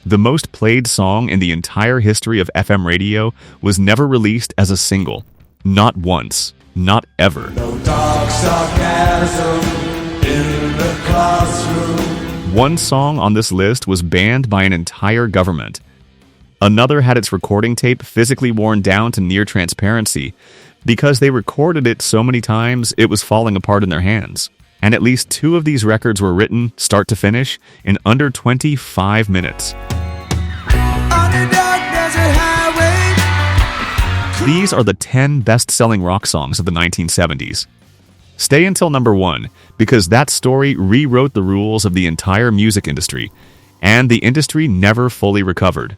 The most played song in the entire history of FM radio was never released as a single. Not once. Not ever. No dark sarcasm in the classroom. One song on this list was banned by an entire government. Another had its recording tape physically worn down to near transparency because they recorded it so many times it was falling apart in their hands. And at least 2 of these records were written, start to finish, in under 25 minutes. These are the 10 best-selling rock songs of the 1970s. Stay until number 1, because that story rewrote the rules of the entire music industry, and the industry never fully recovered.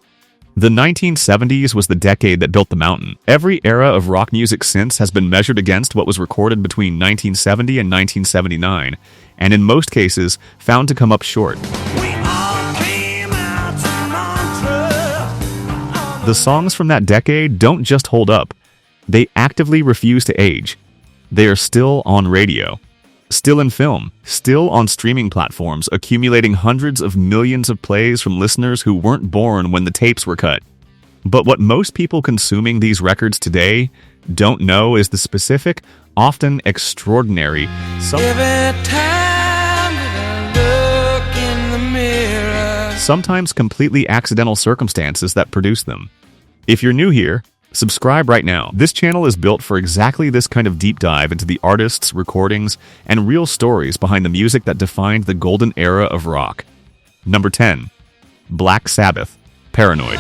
The 1970s was the decade that built the mountain. Every era of rock music since has been measured against what was recorded between 1970 and 1979, and in most cases, found to come up short. The songs from that decade don't just hold up. They actively refuse to age. They are still on radio, still in film, still on streaming platforms, accumulating hundreds of millions of plays from listeners who weren't born when the tapes were cut. But what most people consuming these records today don't know is the specific, often extraordinary, sometimes completely accidental circumstances that produce them. If you're new here, subscribe right now. This channel is built for exactly this kind of deep dive into the artists, recordings, and real stories behind the music that defined the golden era of rock. Number 10. Black Sabbath, Paranoid.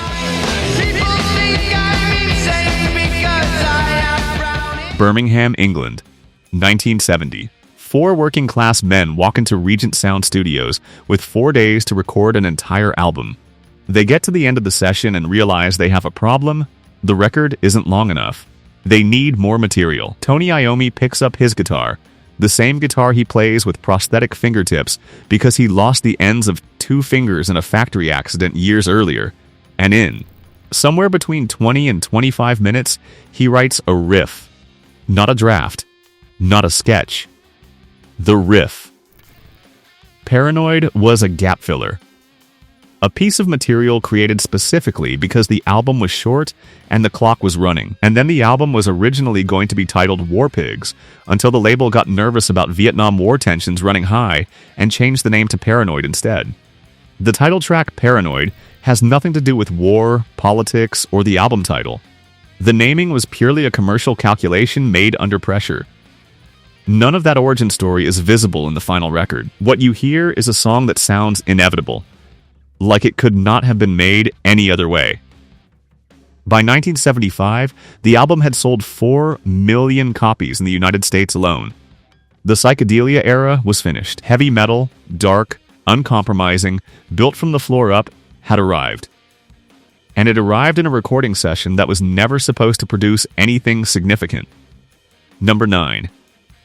Birmingham, England, 1970. 4 working-class men walk into Regent Sound Studios with 4 days to record an entire album. They get to the end of the session and realize they have a problem. The record isn't long enough. They need more material. Tony Iommi picks up his guitar, the same guitar he plays with prosthetic fingertips because he lost the ends of 2 fingers in a factory accident years earlier, and in somewhere between 20 and 25 minutes, he writes a riff. Not a draft, not a sketch. The riff. Paranoid was a gap filler. A piece of material created specifically because the album was short and the clock was running. And then the album was originally going to be titled War Pigs until the label got nervous about Vietnam War tensions running high and changed the name to Paranoid instead. The title track Paranoid has nothing to do with war, politics, or the album title. The naming was purely a commercial calculation made under pressure. None of that origin story is visible in the final record. What you hear is a song that sounds inevitable, like it could not have been made any other way. By 1975, the album had sold 4 million copies in the United States alone. The psychedelia era was finished. Heavy metal, dark, uncompromising, built from the floor up, had arrived. And it arrived in a recording session that was never supposed to produce anything significant. Number 9.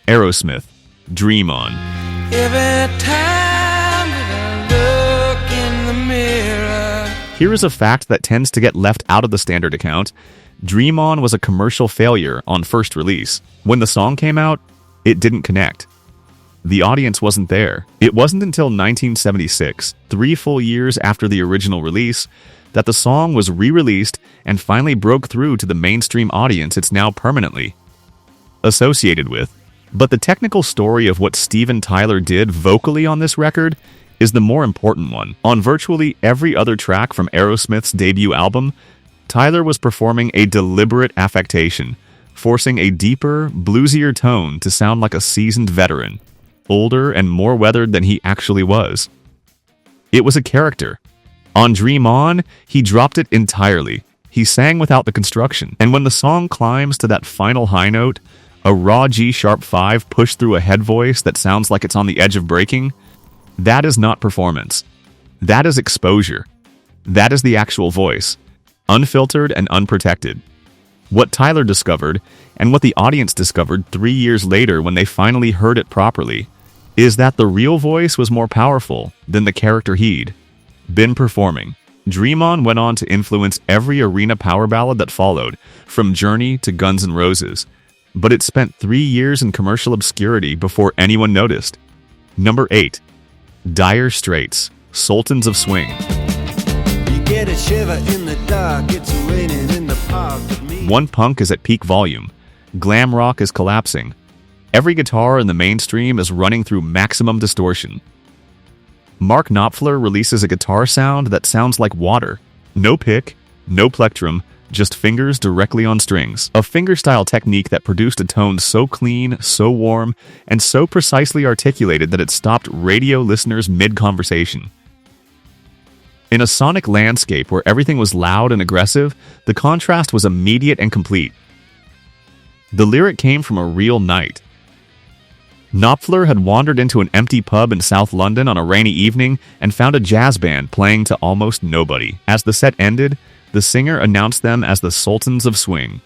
AEROSMITH, Dream On. Every time that I look in the mirror. Here is a fact that tends to get left out of the standard account. Dream On was a commercial failure on first release. When the song came out, it didn't connect. The audience wasn't there. It wasn't until 1976, 3 full years after the original release, that the song was re-released and finally broke through to the mainstream audience it's now permanently associated with. But the technical story of what Steven Tyler did vocally on this record is the more important one. On virtually every other track from Aerosmith's debut album, Tyler was performing a deliberate affectation, forcing a deeper, bluesier tone to sound like a seasoned veteran, older and more weathered than he actually was. It was a character. On Dream On, he dropped it entirely. He sang without the construction. And when the song climbs to that final high note, a raw G-sharp 5 pushed through a head voice that sounds like it's on the edge of breaking, that is not performance. That is exposure. That is the actual voice, unfiltered and unprotected. What Tyler discovered, and what the audience discovered 3 years later when they finally heard it properly, is that the real voice was more powerful than the character he'd been performing. Dream On went on to influence every arena power ballad that followed, from Journey to Guns N' Roses, but it spent 3 years in commercial obscurity before anyone noticed. Number 8. Dire Straits, Sultans of Swing. get a shiver in the dark. It's raining in the park with me. One punk is at peak volume. Glam rock is collapsing. Every guitar in the mainstream is running through maximum distortion. Mark Knopfler releases a guitar sound that sounds like water. No pick, no plectrum, just fingers directly on strings. A fingerstyle technique that produced a tone so clean, so warm, and so precisely articulated that it stopped radio listeners mid-conversation. In a sonic landscape where everything was loud and aggressive, the contrast was immediate and complete. The lyric came from a real night. Knopfler had wandered into an empty pub in South London on a rainy evening and found a jazz band playing to almost nobody. As the set ended, the singer announced them as the Sultans of Swing.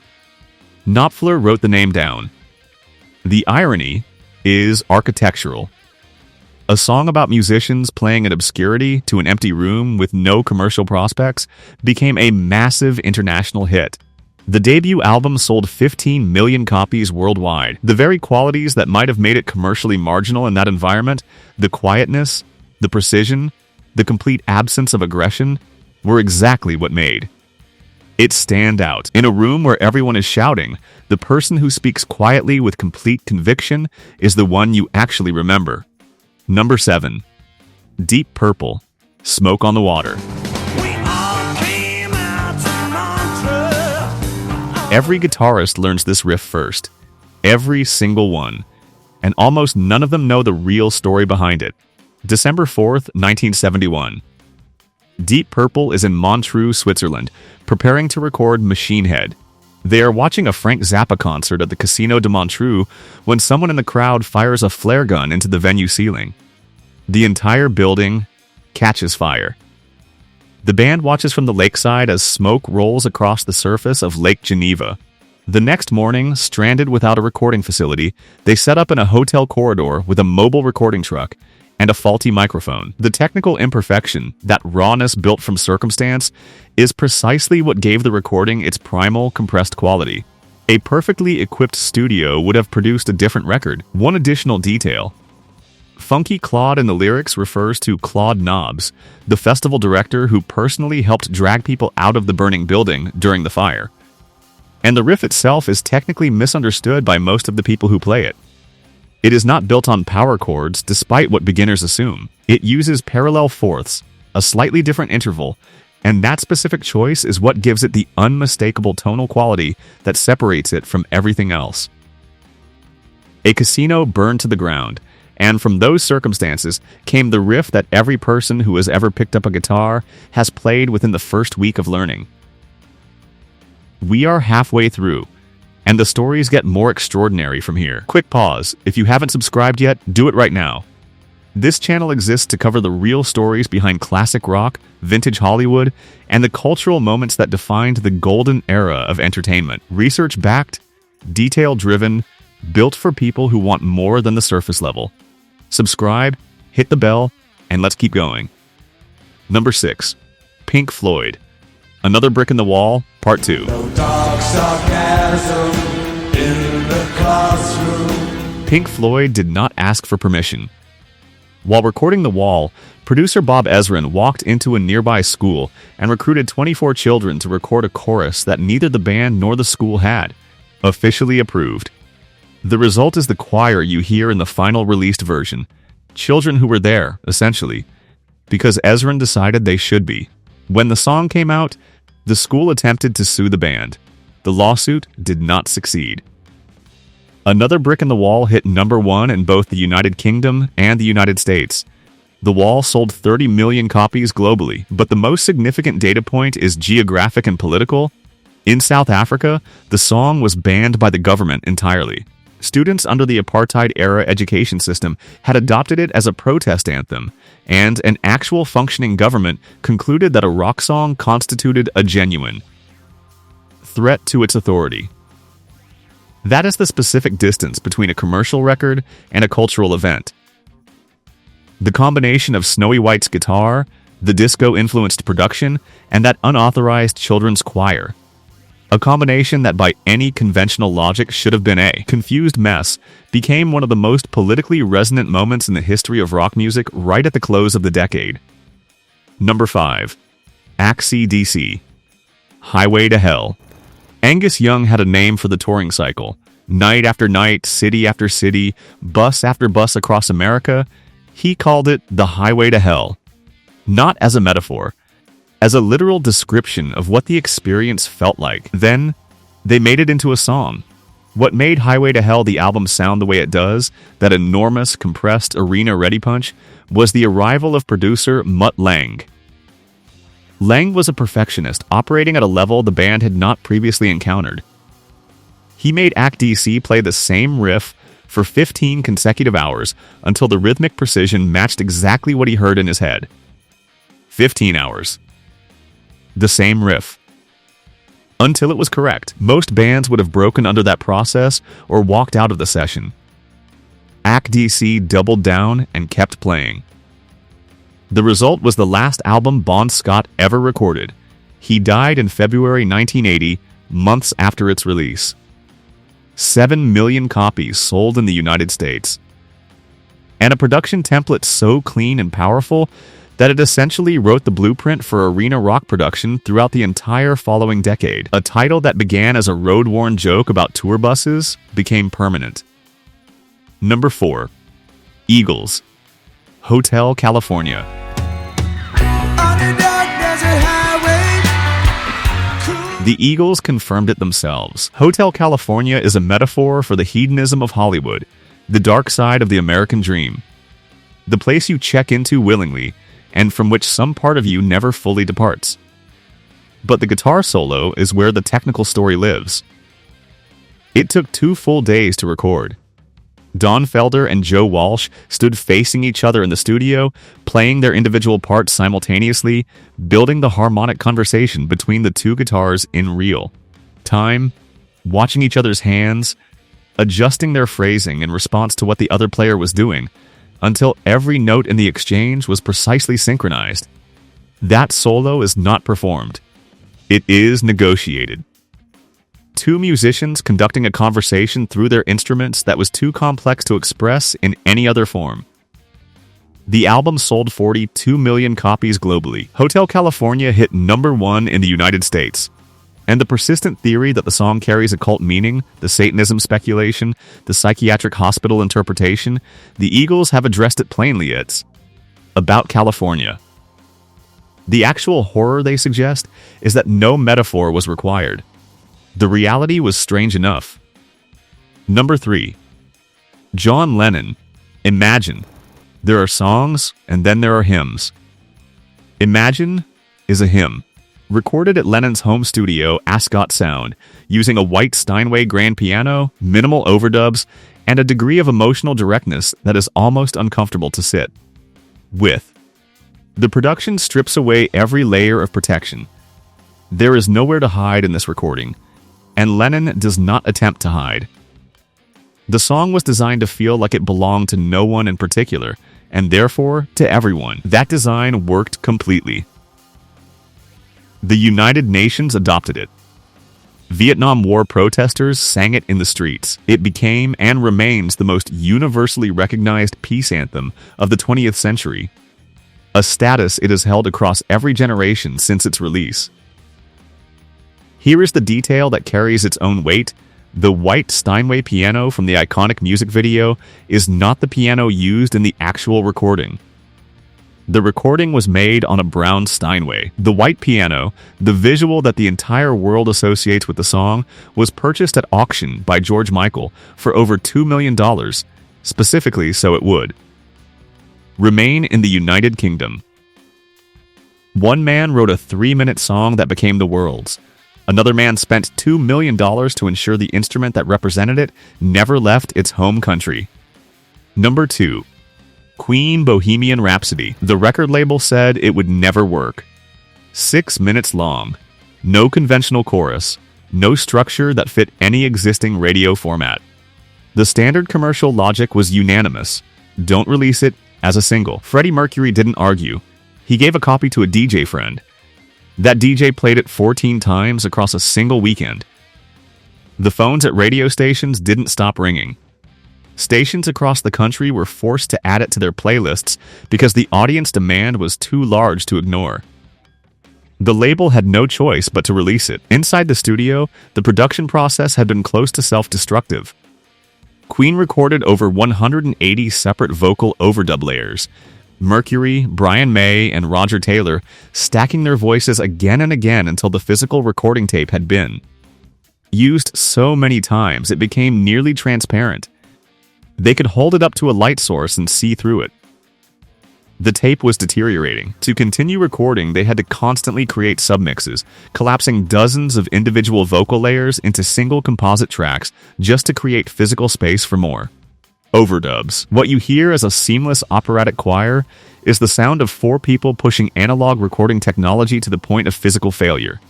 Knopfler wrote the name down. The irony is architectural. A song about musicians playing in obscurity to an empty room with no commercial prospects became a massive international hit. The debut album sold 15 million copies worldwide. The very qualities that might have made it commercially marginal in that environment, the quietness, the precision, the complete absence of aggression, were exactly what made it stand out. In a room where everyone is shouting, the person who speaks quietly with complete conviction is the one you actually remember. Number 7. Deep Purple, Smoke on the Water. Every guitarist learns this riff first. Every single one. And almost none of them know the real story behind it. December 4th, 1971. Deep Purple is in Montreux, Switzerland, preparing to record Machine Head. They are watching a Frank Zappa concert at the Casino de Montreux when someone in the crowd fires a flare gun into the venue ceiling. The entire building catches fire. The band watches from the lakeside as smoke rolls across the surface of Lake Geneva. The next morning, stranded without a recording facility, they set up in a hotel corridor with a mobile recording truck and a faulty microphone. The technical imperfection, that rawness built from circumstance, is precisely what gave the recording its primal, compressed quality. A perfectly equipped studio would have produced a different record. One additional detail. Funky Claude in the lyrics refers to Claude Nobbs, the festival director who personally helped drag people out of the burning building during the fire. And the riff itself is technically misunderstood by most of the people who play it. It is not built on power chords, despite what beginners assume. It uses parallel fourths, a slightly different interval, and that specific choice is what gives it the unmistakable tonal quality that separates it from everything else. A casino burned to the ground, and from those circumstances came the riff that every person who has ever picked up a guitar has played within the first week of learning. We are halfway through, and the stories get more extraordinary from here. Quick pause. If you haven't subscribed yet, do it right now. This channel exists to cover the real stories behind classic rock, vintage Hollywood, and the cultural moments that defined the golden era of entertainment. Research-backed, detail-driven, built for people who want more than the surface level. Subscribe, hit the bell, and let's keep going. Number 6. Pink Floyd, Another Brick in the Wall, Part 2. No dark sarcasm in the classroom. Pink Floyd did not ask for permission. While recording The Wall, producer Bob Ezrin walked into a nearby school and recruited 24 children to record a chorus that neither the band nor the school had. Officially approved. The result is the choir you hear in the final released version. Children who were there, essentially, because Ezrin decided they should be. When the song came out, the school attempted to sue the band. The lawsuit did not succeed. Another Brick in the Wall hit number 1 in both the United Kingdom and the United States. The Wall sold 30 million copies globally, but the most significant data point is geographic and political. In South Africa, the song was banned by the government entirely. Students under the apartheid-era education system had adopted it as a protest anthem, and an actual functioning government concluded that a rock song constituted a genuine threat to its authority. That is the specific distance between a commercial record and a cultural event. The combination of Snowy White's guitar, the disco-influenced production, and that unauthorized children's choir. A combination that by any conventional logic should have been a confused mess, became one of the most politically resonant moments in the history of rock music right at the close of the decade. Number 5. AC/DC, Highway to Hell. Angus Young had a name for the touring cycle. Night after night, city after city, bus after bus across America, he called it the Highway to Hell. Not as a metaphor, as a literal description of what the experience felt like. Then, they made it into a song. What made Highway to Hell the album sound the way it does, that enormous, compressed arena ready punch, was the arrival of producer Mutt Lange. Lange was a perfectionist, operating at a level the band had not previously encountered. He made AC/DC play the same riff for 15 consecutive hours until the rhythmic precision matched exactly what he heard in his head. 15 hours. The same riff. Until it was correct. Most bands would have broken under that process or walked out of the session. AC/DC doubled down and kept playing. The result was the last album Bon Scott ever recorded. He died in February 1980, months after its release. 7 million copies sold in the United States. And a production template so clean and powerful that it essentially wrote the blueprint for arena rock production throughout the entire following decade. A title that began as a road-worn joke about tour buses became permanent. Number 4. Eagles, Hotel California. The Eagles confirmed it themselves. Hotel California is a metaphor for the hedonism of Hollywood, the dark side of the American dream. The place you check into willingly, and from which some part of you never fully departs. But the guitar solo is where the technical story lives. It took 2 full days to record. Don Felder and Joe Walsh stood facing each other in the studio, playing their individual parts simultaneously, building the harmonic conversation between the 2 guitars in real time, watching each other's hands, adjusting their phrasing in response to what the other player was doing, until every note in the exchange was precisely synchronized. That solo is not performed. It is negotiated. 2 musicians conducting a conversation through their instruments that was too complex to express in any other form. The album sold 42 million copies globally. Hotel California hit number 1 in the United States. And the persistent theory that the song carries occult meaning, the Satanism speculation, the psychiatric hospital interpretation, the Eagles have addressed it plainly. It's about California. The actual horror they suggest is that no metaphor was required. The reality was strange enough. Number 3. John Lennon, Imagine. There are songs, and then there are hymns. Imagine is a hymn, recorded at Lennon's home studio, Ascot Sound, using a white Steinway grand piano, minimal overdubs, and a degree of emotional directness that is almost uncomfortable to sit with. The production strips away every layer of protection. There is nowhere to hide in this recording, and Lennon does not attempt to hide. The song was designed to feel like it belonged to no one in particular, and therefore to everyone. That design worked completely. The United Nations adopted it. Vietnam War protesters sang it in the streets. It became and remains the most universally recognized peace anthem of the 20th century, a status it has held across every generation since its release. Here is the detail that carries its own weight. The white Steinway piano from the iconic music video is not the piano used in the actual recording. The recording was made on a brown Steinway. The white piano, the visual that the entire world associates with the song, was purchased at auction by George Michael for over $2 million, specifically so it would remain in the United Kingdom. One man wrote a 3-minute song that became the world's. Another man spent $2 million to ensure the instrument that represented it never left its home country. Number 2. Queen Bohemian Rhapsody. The record label said it would never work. 6 minutes long. No conventional chorus. No structure that fit any existing radio format. The standard commercial logic was unanimous. Don't release it as a single. Freddie Mercury didn't argue. He gave a copy to a DJ friend. That DJ played it 14 times across a single weekend. The phones at radio stations didn't stop ringing. Stations across the country were forced to add it to their playlists because the audience demand was too large to ignore. The label had no choice but to release it. Inside the studio, the production process had been close to self-destructive. Queen recorded over 180 separate vocal overdub layers. Mercury, Brian May, and Roger Taylor stacking their voices again and again until the physical recording tape had been used so many times it became nearly transparent. They could hold it up to a light source and see through it. The tape was deteriorating. To continue recording, they had to constantly create submixes, collapsing dozens of individual vocal layers into single composite tracks just to create physical space for more overdubs. What you hear as a seamless operatic choir is the sound of 4 people pushing analog recording technology to the point of physical failure.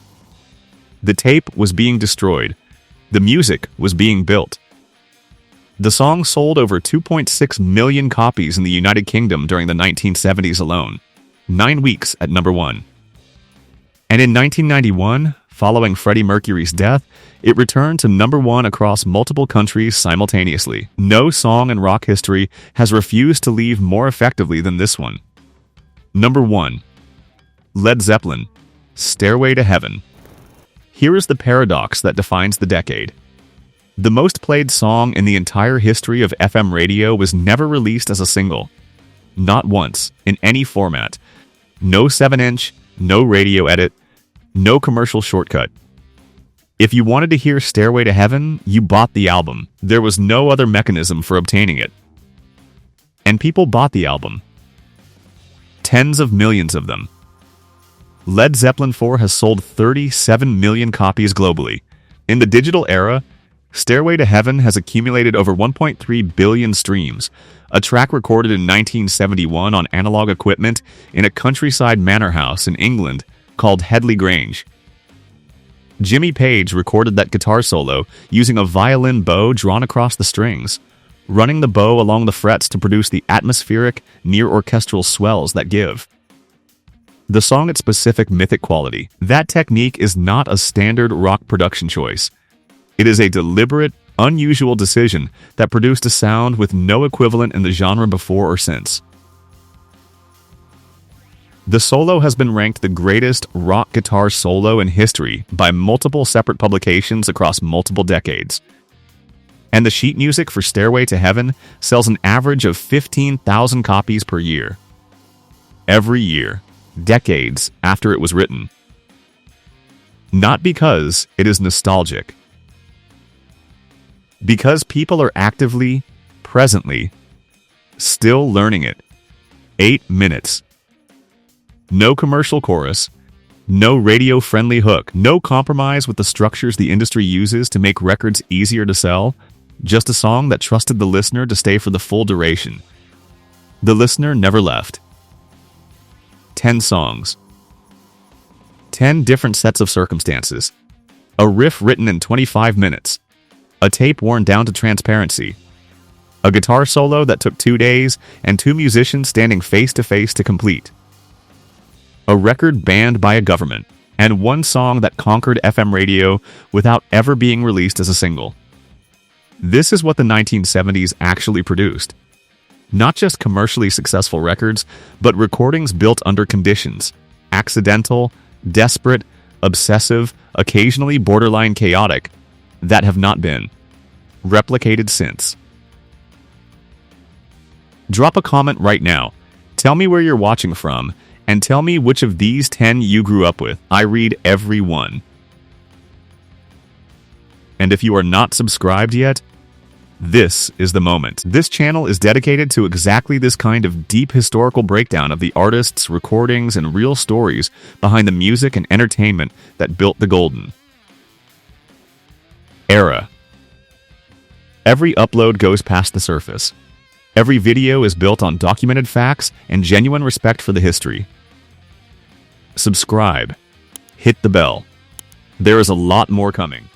The tape was being destroyed. The music was being built. The song sold over 2.6 million copies in the United Kingdom during the 1970s alone, 9 weeks at number 1. And in 1991, following Freddie Mercury's death, it returned to number 1 across multiple countries simultaneously. No song in rock history has refused to leave more effectively than this one. Number 1. Led Zeppelin, Stairway to Heaven. Here is the paradox that defines the decade. The most played song in the entire history of FM radio was never released as a single. Not once, in any format. No 7-inch, no radio edit, no commercial shortcut. If you wanted to hear Stairway to Heaven, you bought the album. There was no other mechanism for obtaining it. And people bought the album. Tens of millions of them. Led Zeppelin 4 has sold 37 million copies globally. In the digital era, Stairway to Heaven has accumulated over 1.3 billion streams, a track recorded in 1971 on analog equipment in a countryside manor house in England called Headley Grange. Jimmy Page recorded that guitar solo using a violin bow drawn across the strings, running the bow along the frets to produce the atmospheric, near-orchestral swells that give the song its specific mythic quality. That technique is not a standard rock production choice. It is a deliberate, unusual decision that produced a sound with no equivalent in the genre before or since. The solo has been ranked the greatest rock guitar solo in history by multiple separate publications across multiple decades. And the sheet music for Stairway to Heaven sells an average of 15,000 copies per year. Every year, decades after it was written. Not because it is nostalgic. Because people are actively, presently, still learning it. 8 minutes. No commercial chorus. No radio-friendly hook. No compromise with the structures the industry uses to make records easier to sell. Just a song that trusted the listener to stay for the full duration. The listener never left. 10 songs. 10 different sets of circumstances. A riff written in 25 minutes. A tape worn down to transparency. A guitar solo that took 2 days and 2 musicians standing face to face to complete. A record banned by a government, and 1 song that conquered FM radio without ever being released as a single. This is what the 1970s actually produced. Not just commercially successful records, but recordings built under conditions. Accidental, desperate, obsessive, occasionally borderline chaotic, that have not been replicated since. Drop a comment right now. Tell me where you're watching from, and tell me which of these 10 you grew up with. I read every one. And if you are not subscribed yet, this is the moment. This channel is dedicated to exactly this kind of deep historical breakdown of the artists, recordings, and real stories behind the music and entertainment that built the golden era. Every upload goes past the surface. Every video is built on documented facts and genuine respect for the history. Subscribe. Hit the bell. There is a lot more coming.